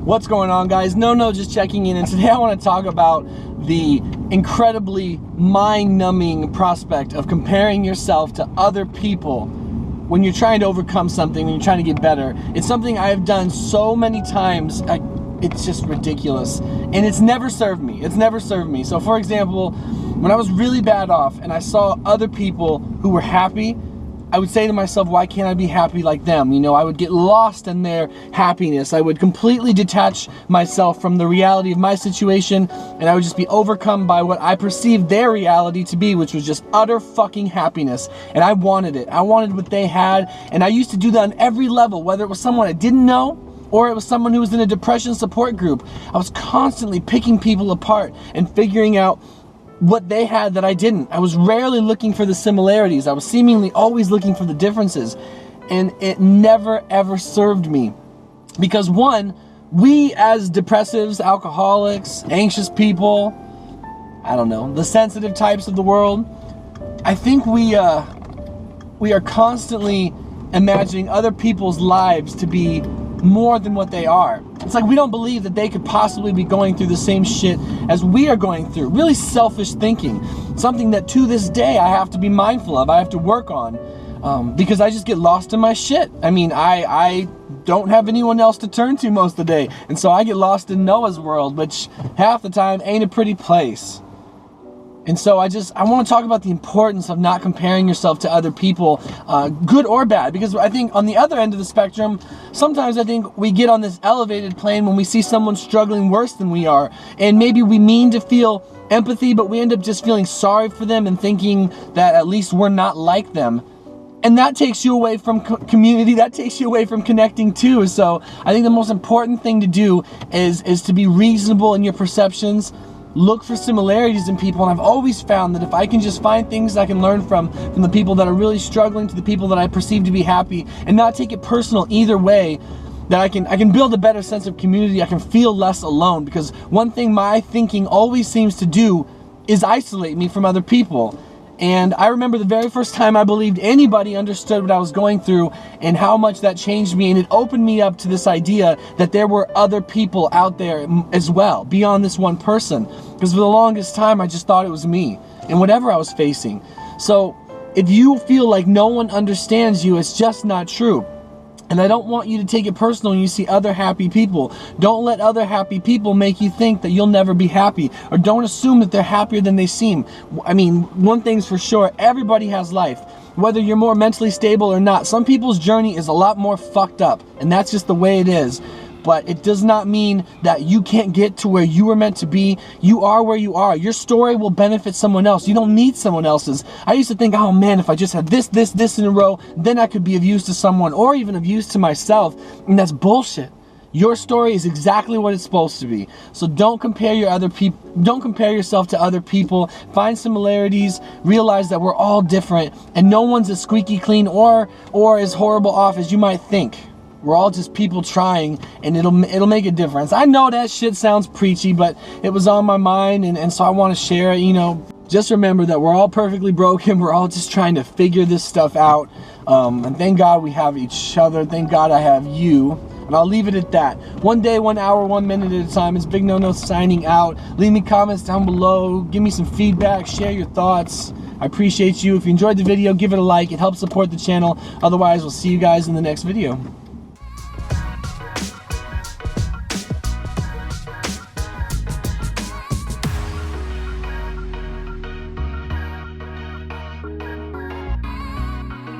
What's going on, guys? No, just checking in, and today I want to talk about the incredibly mind-numbing prospect of comparing yourself to other people when you're trying to overcome something, when you're trying to get better. It's something I have done so many times, it's just ridiculous, and it's never served me. It's never served me. So for example, when I was really bad off and I saw other people who were happy, I would say to myself, why can't I be happy like them? You know, I would get lost in their happiness. I would completely detach myself from the reality of my situation, and I would just be overcome by what I perceived their reality to be, which was just utter fucking happiness. And I wanted it. I wanted what they had, and I used to do that on every level, whether it was someone I didn't know or it was someone who was in a depression support group. I was constantly picking people apart and figuring out what they had that I didn't. I was rarely looking for the similarities. I was seemingly always looking for the differences, and it never ever served me. Because one, we as depressives, alcoholics, anxious people, I don't know, the sensitive types of the world, I think we are constantly imagining other people's lives to be more than what they are. It's like we don't believe that they could possibly be going through the same shit as we are going through. Really selfish thinking. Something that to this day I have to be mindful of, I have to work on, because I just get lost in my shit. I mean, I don't have anyone else to turn to most of the day, and so I get lost in Noah's world, which half the time ain't a pretty place. And so I want to talk about the importance of not comparing yourself to other people, good or bad, because I think on the other end of the spectrum, sometimes I think we get on this elevated plane when we see someone struggling worse than we are, and maybe we mean to feel empathy, but we end up just feeling sorry for them and thinking that at least we're not like them. And that takes you away from community, that takes you away from connecting too. So I think the most important thing to do is to be reasonable in your perceptions. Look for similarities in people, and I've always found that if I can just find things I can learn from the people that are really struggling to the people that I perceive to be happy, and not take it personal either way, that I can build a better sense of community. I can feel less alone, because one thing my thinking always seems to do is isolate me from other people. And I remember the very first time I believed anybody understood what I was going through and how much that changed me, and it opened me up to this idea that there were other people out there as well, beyond this one person. Because for the longest time, I just thought it was me and whatever I was facing. So if you feel like no one understands you, it's just not true. And I don't want you to take it personal when you see other happy people. Don't let other happy people make you think that you'll never be happy, or don't assume that they're happier than they seem. I mean, one thing's for sure, everybody has life. Whether you're more mentally stable or not, some people's journey is a lot more fucked up, and that's just the way it is. But it does not mean that you can't get to where you were meant to be. You are where you are. Your story will benefit someone else. You don't need someone else's. I used to think, oh man, if I just had this in a row, then I could be of use to someone, or even of use to myself. And that's bullshit. Your story is exactly what it's supposed to be. So don't compare yourself to other people. Find similarities. Realize that we're all different, and no one's as squeaky clean or as horrible off as you might think. We're all just people trying, and it'll make a difference. I know that shit sounds preachy, but it was on my mind, and so I want to share it. You know, just remember that we're all perfectly broken. We're all just trying to figure this stuff out. And thank God we have each other. Thank God I have you. And I'll leave it at that. 1 day, 1 hour, 1 minute at a time. It's Big No signing out. Leave me comments down below. Give me some feedback. Share your thoughts. I appreciate you. If you enjoyed the video, give it a like. It helps support the channel. Otherwise, we'll see you guys in the next video.